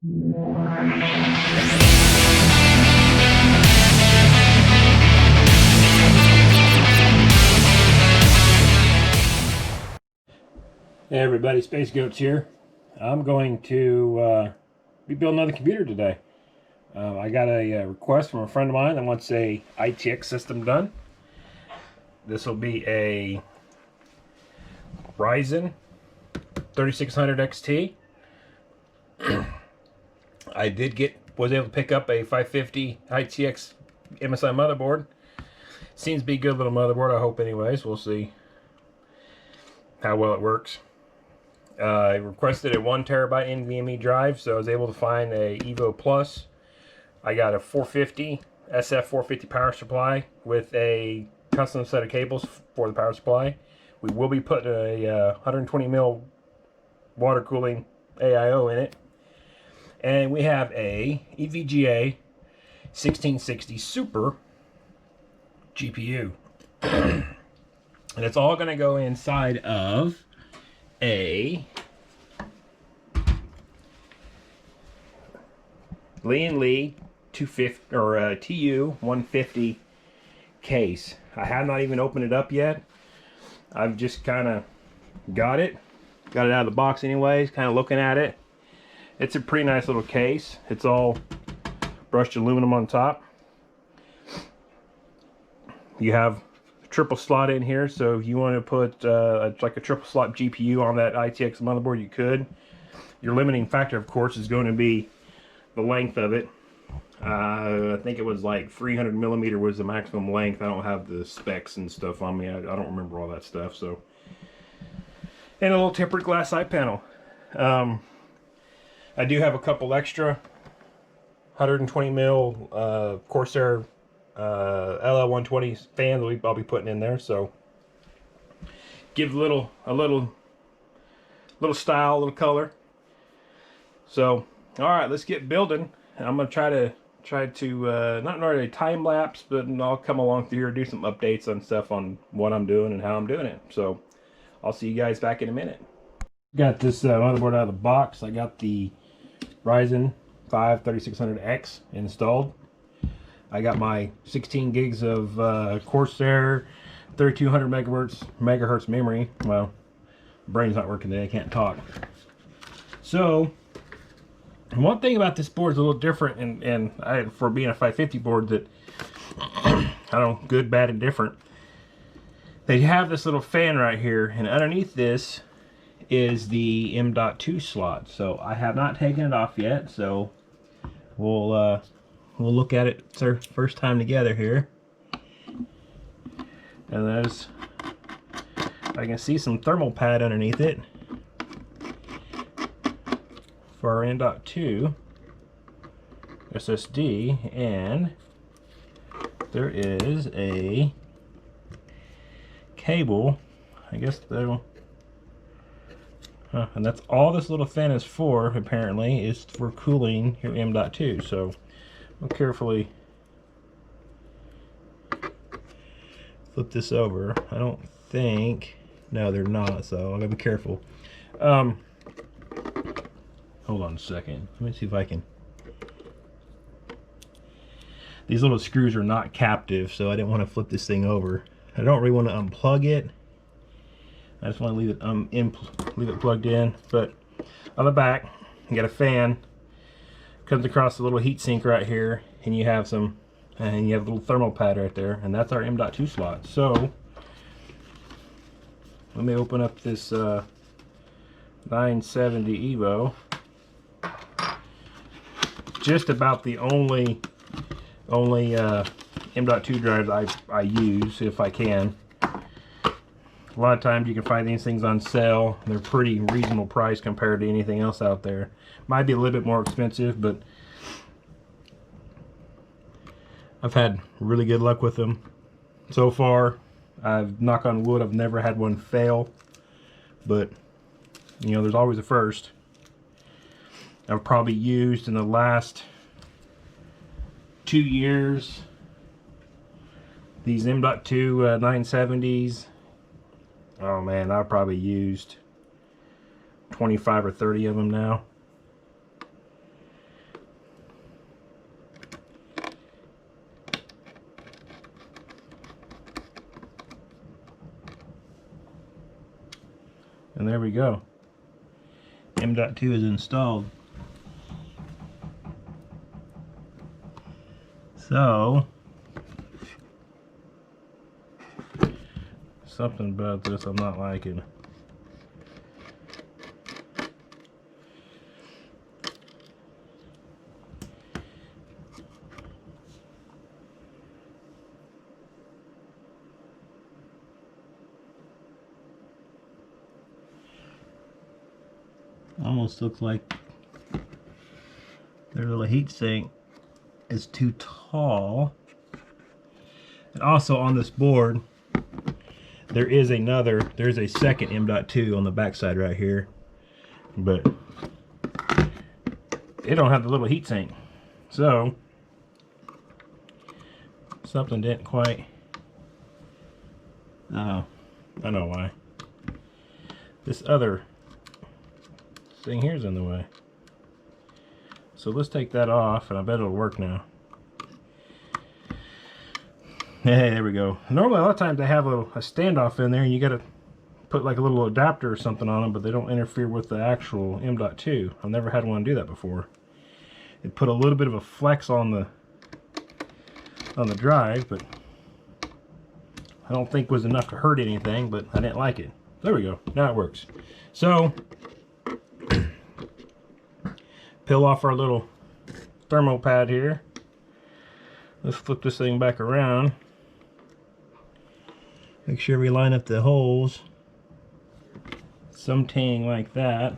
Hey everybody, Space Goats here. I'm going to be building another computer today. I got a request from a friend of mine that wants a ITX system done. This will be a Ryzen 3600 XT. I was able to pick up a 550 ITX MSI motherboard. Seems to be a good little motherboard, I hope anyways. We'll see how well it works. I requested a 1 terabyte NVMe drive, so I was able to find a Evo Plus. I got a 450 SF450 power supply with a custom set of cables for the power supply. We will be putting a 120 mil water cooling AIO in it, and we have a EVGA 1660 Super GPU, and it's all going to go inside of a Lian 250 or TU150 case. I have not even opened it up yet. I've just kind of got it out of the box anyways, kind of looking at it. It's a pretty nice little case. It's all brushed aluminum on top. You have triple slot in here, so if you want to put like a triple slot GPU on that ITX motherboard, you could. Your limiting factor, of course, is going to be the length of it. I think it was like 300 millimeter was the maximum length. I don't have the specs and stuff on me. I don't remember all that stuff. So, and a little tempered glass side panel. I do have a couple extra 120 mil Corsair LL120 fans I'll be putting in there, so give a little style, a little color. So, all right, let's get building. I'm gonna try to not really time lapse, but I'll come along through here, do some updates on stuff on what I'm doing and how I'm doing it. So, I'll see you guys back in a minute. Got this motherboard out of the box. I got the Ryzen 5 3600X installed. I got my 16 gigs of Corsair 3200 megahertz memory. Well, brain's not working today, I can't talk. So, one thing about this board is a little different, and for being a 550 board, that I don't, good, bad, and different. They have this little fan right here, and underneath this is the M.2 slot. So I have not taken it off yet, so we'll look at it. It's our first time together here. And there's, I can see some thermal pad underneath it for our M.2 SSD, and there is a cable. I guess that'll, and that's all this little fan is for, apparently, is for cooling your M.2. So I'll carefully flip this over. I don't think, no, they're not, so I gotta be careful. Hold on a second. Let me see if I can. These little screws are not captive, so I didn't want to flip this thing over. I don't really want to unplug it. I just want to leave it plugged in. But on the back, you got a fan. Comes across the little heat sink right here, and you have a little thermal pad right there, and that's our M.2 slot. So let me open up this 970 Evo. Just about the only M.2 drives I use, if I can. A lot of times you can find these things on sale. They're pretty reasonable price compared to anything else out there. Might be a little bit more expensive, but I've had really good luck with them so far. I've, knock on wood, I've never had one fail, but you know, there's always a first. I've probably used in the last 2 years these M.2 970s. Oh man, I've probably used 25 or 30 of them now. And there we go. M.2 is installed. So, something about this I'm not liking. Almost looks like their little heat sink is too tall. And also on this board there's a second M.2 on the backside right here, but it don't have the little heat sink, so something didn't quite. Oh, I know why. This other thing here's in the way. So let's take that off, and I bet it'll work now. Hey, there we go. Normally a lot of times they have a standoff in there, and you gotta put like a little adapter or something on them, but they don't interfere with the actual M.2. I've never had one do that before. It put a little bit of a flex on the drive, but I don't think was enough to hurt anything, but I didn't like it. There we go. Now it works. So peel off our little thermal pad here. Let's flip this thing back around. Make sure we line up the holes. Something like that.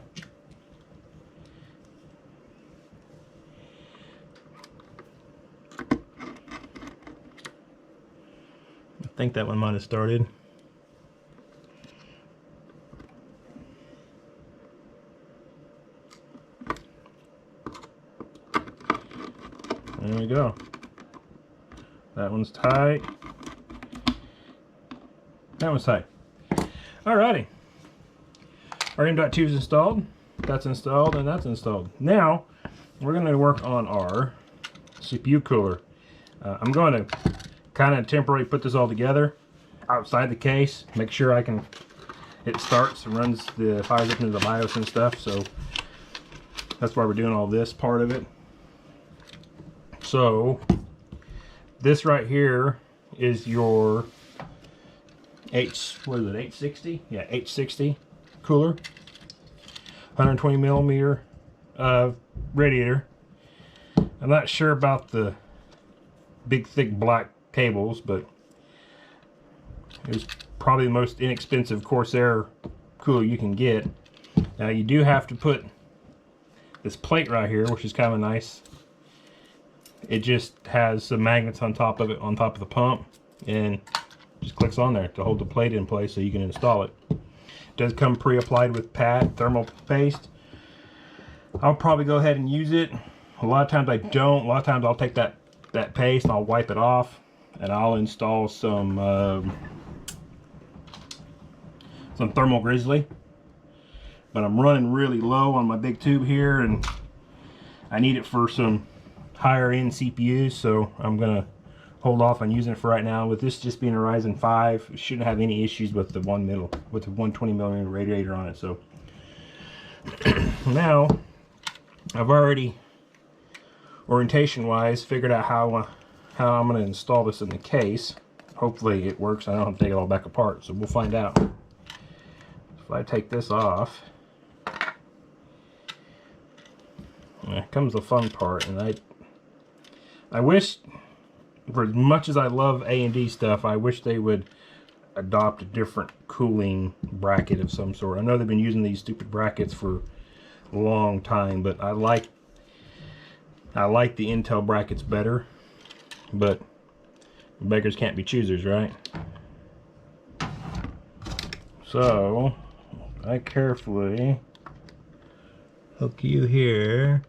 I think that one might have started. There we go. That one's tight. That one's tight. Alrighty. Our M.2 is installed. That's installed, and that's installed. Now, we're going to work on our CPU cooler. I'm going to kind of temporarily put this all together outside the case. Make sure it starts and runs fires up into the BIOS and stuff. So that's why we're doing all this part of it. So this right here is your H60? Yeah, H60 cooler. 120 millimeter radiator. I'm not sure about the big thick black cables, but it was probably the most inexpensive Corsair cooler you can get. Now you do have to put this plate right here, which is kind of nice. It just has some magnets on top of it, on top of the pump, and just clicks on there to hold the plate in place so you can install it. It does come pre-applied with thermal paste. I'll probably go ahead and use it. A lot of times I don't. A lot of times I'll take that paste and I'll wipe it off, and I'll install some thermal grizzly. But I'm running really low on my big tube here, and I need it for some higher end CPUs, so I'm gonna hold off on using it for right now. With this just being a Ryzen 5, it shouldn't have any issues with the 120 millimeter radiator on it. So now I've already orientation wise figured out how I'm going to install this in the case. Hopefully it works. I don't have to take it all back apart, so we'll find out. If I take this off, here comes the fun part. And I wish, for as much as I love AMD stuff, I wish they would adopt a different cooling bracket of some sort. I know they've been using these stupid brackets for a long time, but I like the Intel brackets better, but beggars can't be choosers, right? So I carefully hook you here,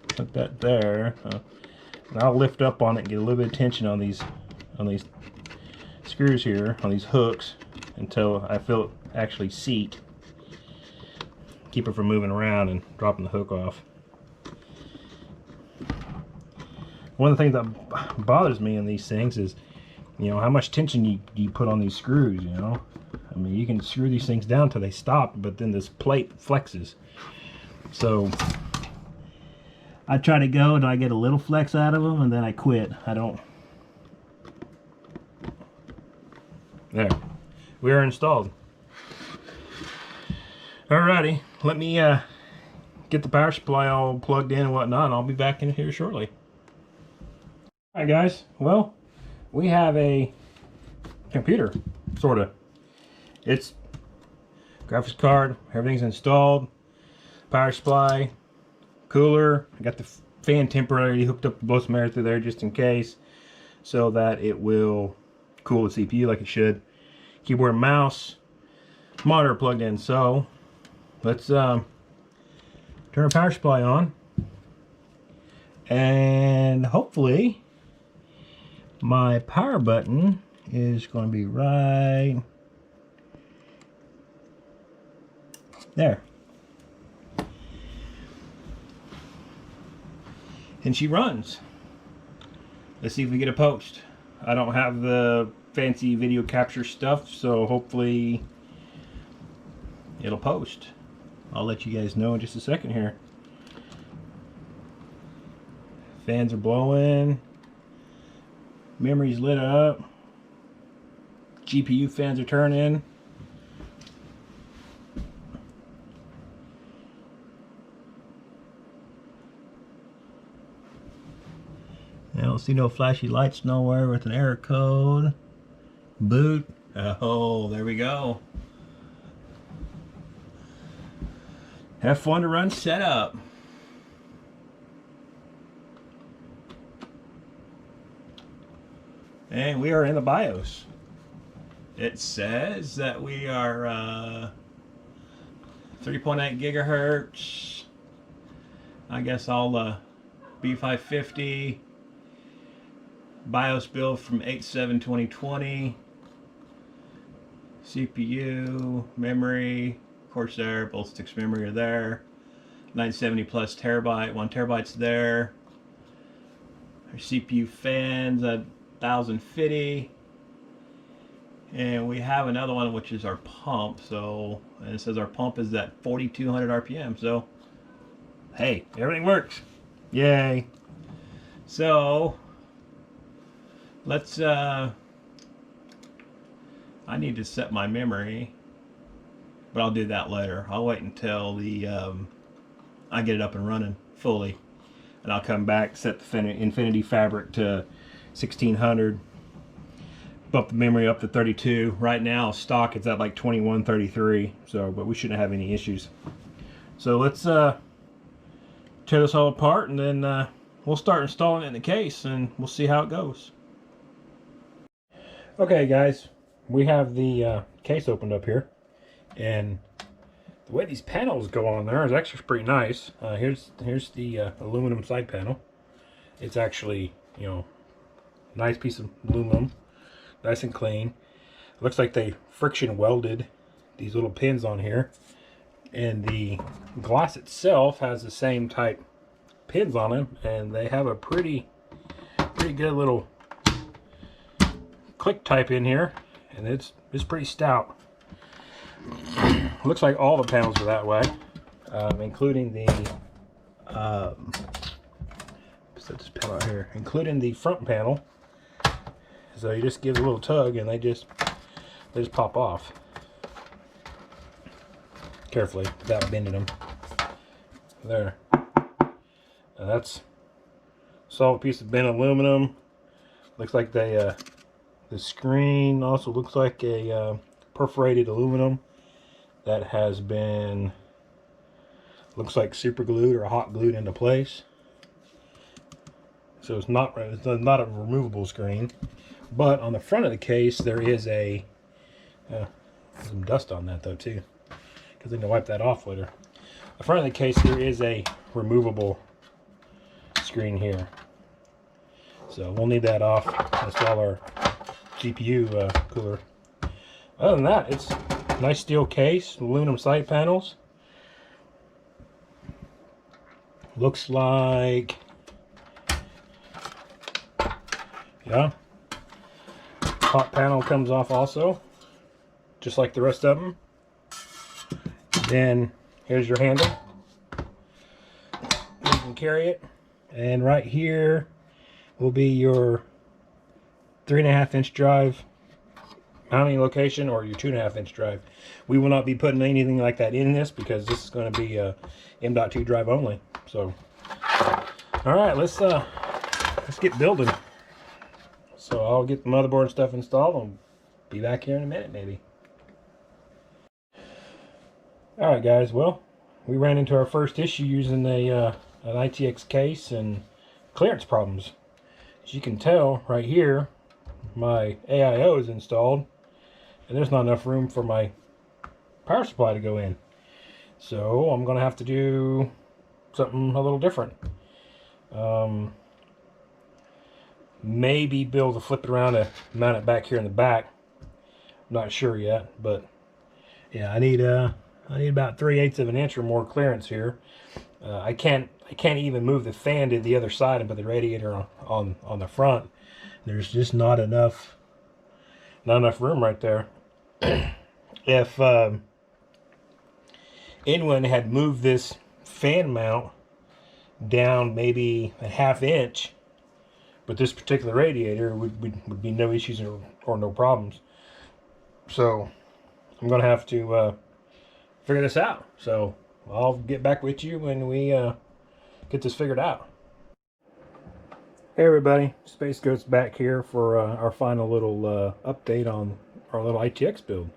put that there, and I'll lift up on it and get a little bit of tension on these screws here, on these hooks, until I feel it actually seat. Keep it from moving around and dropping the hook off. One of the things that bothers me in these things is, you know, how much tension you put on these screws, you know. I mean, you can screw these things down till they stop, but then this plate flexes. So I try to go and I get a little flex out of them, and then I quit. I don't. There, we are installed. Alrighty, let me get the power supply all plugged in and whatnot, and I'll be back in here shortly. Alright guys, well, we have a computer, sorta. It's graphics card, everything's installed, power supply, cooler. I got the fan temporarily hooked up to blow some air through there just in case, so that it will cool the CPU like it should. Keyboard and mouse, monitor plugged in. So let's turn our power supply on, and hopefully my power button is going to be right there. And she runs. Let's see if we get a post. I don't have the fancy video capture stuff, so hopefully it'll post. I'll let you guys know in just a second here. Fans are blowing. Memory's lit up. GPU fans are turning. I don't see no flashy lights nowhere with an error code. Boot. Oh, there we go. Have fun to run setup. And we are in the BIOS. It says that we are 3.8 gigahertz. I guess all B550. BIOS build from 8/7/2020. CPU, memory, Corsair, both sticks memory are there. 970 plus terabyte, 1 terabyte's there. Our CPU fans at 1050. And we have another one which is our pump. So, and it says our pump is at 4200 RPM. So, hey, everything works. Yay. So, let's I need to set my memory, but I'll do that later. I'll wait until the I get it up and running fully, and I'll come back, set the Infinity Fabric to 1600, bump the memory up to 32. Right now stock it's at like 2133, so but we shouldn't have any issues. So let's tear this all apart, and then we'll start installing it in the case, and we'll see how it goes. Okay guys, we have the case opened up here, and the way these panels go on there is actually pretty nice. Here's the aluminum side panel. It's actually, you know, nice piece of aluminum, nice and clean. It looks like they friction welded these little pins on here, and the glass itself has the same type pins on them, and they have a pretty good little click type in here, and it's pretty stout. Looks like all the panels are that way, including the set this panel out here, including the front panel. So you just give it a little tug, and they just pop off. Carefully, without bending them. There. Now that's a solid piece of bent aluminum. Looks like they the screen also looks like a perforated aluminum that has been, looks like super glued or hot glued into place. So it's not a removable screen. But on the front of the case there is a some dust on that though too, because I need to wipe that off later. The front of the case there is a removable screen here, so we'll need that off to install our GPU cooler. Other than that, it's a nice steel case, aluminum side panels. Looks like, yeah, top panel comes off also. just like the rest of them. Then here's your handle. You can carry it. And right here will be your 3.5-inch drive mounting location, or your 2.5-inch drive. We will not be putting anything like that in this because this is going to be a M.2 drive only. So, all right, let's get building. So I'll get the motherboard and stuff installed and be back here in a minute, maybe. All right, guys. Well, we ran into our first issue using an ITX case and clearance problems. As you can tell right here, my AIO is installed and there's not enough room for my power supply to go in. So I'm gonna have to do something a little different. Maybe be able to flip it around to mount it back here in the back. I'm not sure yet, but yeah, I need about 3/8 of an inch or more clearance here. I can't even move the fan to the other side and put the radiator on the front. There's just not enough room right there. If anyone had moved this fan mount down maybe a 1/2 inch with this particular radiator, would be no issues or no problems. So I'm gonna have to figure this out. So I'll get back with you when we get this figured out. Hey everybody, Space Goat's back here for our final little update on our little ITX build.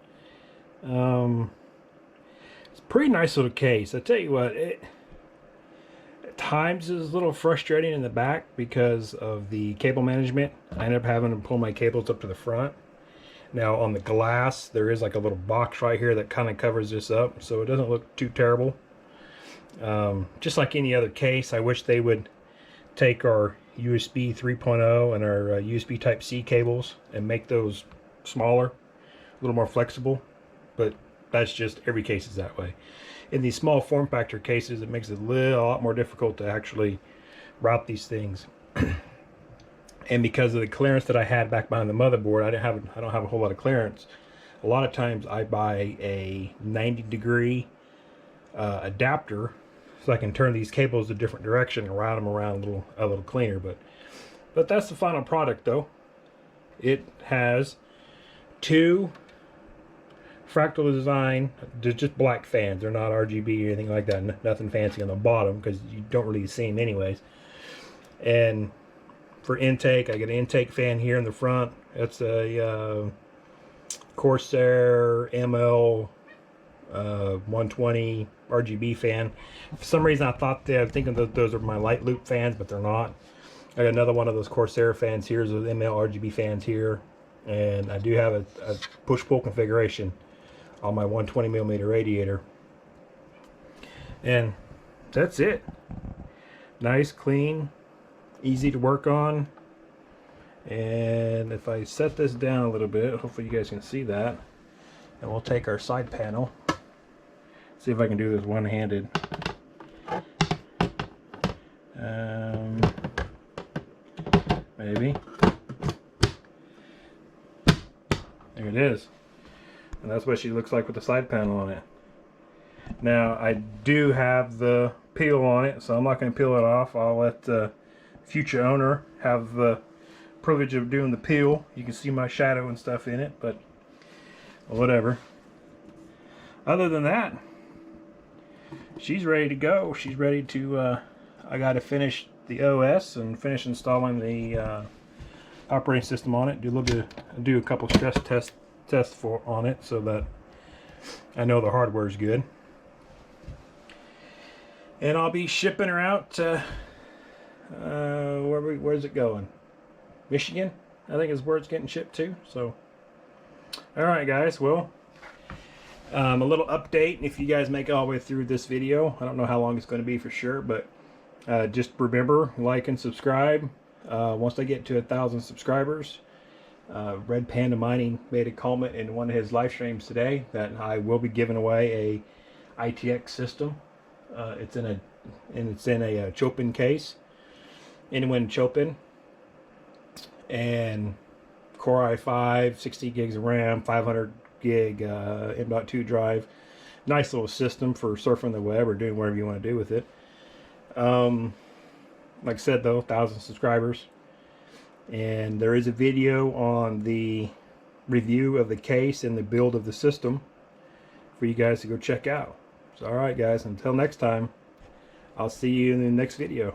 It's a pretty nice little case. I tell you what, it at times is a little frustrating in the back because of the cable management. I ended up having to pull my cables up to the front. Now on the glass, there is like a little box right here that kind of covers this up, so it doesn't look too terrible. Just like any other case, I wish they would take our USB 3.0 and our USB Type-C cables and make those smaller, a little more flexible, but that's just, every case is that way. In these small form factor cases, it makes it a lot more difficult to actually route these things. And because of the clearance that I had back behind the motherboard, I don't have a whole lot of clearance. A lot of times I buy a 90-degree adapter so I can turn these cables a different direction and route them around a little cleaner. But that's the final product, though. It has 2 fractal design, just black fans. They're not RGB or anything like that. Nothing fancy on the bottom because you don't really see them anyways. And for intake, I get an intake fan here in the front. It's a Corsair ML 120 RGB fan. For some reason I thought I was thinking that those are my light loop fans, but they're not. I got another one of those Corsair fans here, those ML RGB fans here, and I do have a push-pull configuration on my 120mm radiator. And that's it. Nice, clean, easy to work on. And if I set this down a little bit, hopefully you guys can see that, and we'll take our side panel, see if I can do this one-handed. Maybe. There it is. And that's what she looks like with the side panel on it. Now I do have the peel on it, so I'm not going to peel it off. I'll let the future owner have the privilege of doing the peel. You can see my shadow and stuff in it, but whatever. Other than that, she's ready to go. She's ready to, I got to finish the OS and finish installing the operating system on it. Do a couple stress tests on it so that I know the hardware is good. And I'll be shipping her out to where's it going? Michigan, I think is where it's getting shipped to. So, all right, guys. Well, a little update. If you guys make it all the way through this video, I don't know how long it's going to be for sure, but just remember, like and subscribe. Once I get to 1,000 subscribers, Red Panda Mining made a comment in one of his live streams today that I will be giving away a ITX system. It's in a Chopin case, N1 Chopin, and Core i5, 60 gigs of RAM, 500 gig M.2 drive. Nice little system for surfing the web or doing whatever you want to do with it. Like I said though, 1,000 subscribers. And there is a video on the review of the case and the build of the system for you guys to go check out. So alright guys, until next time, I'll see you in the next video.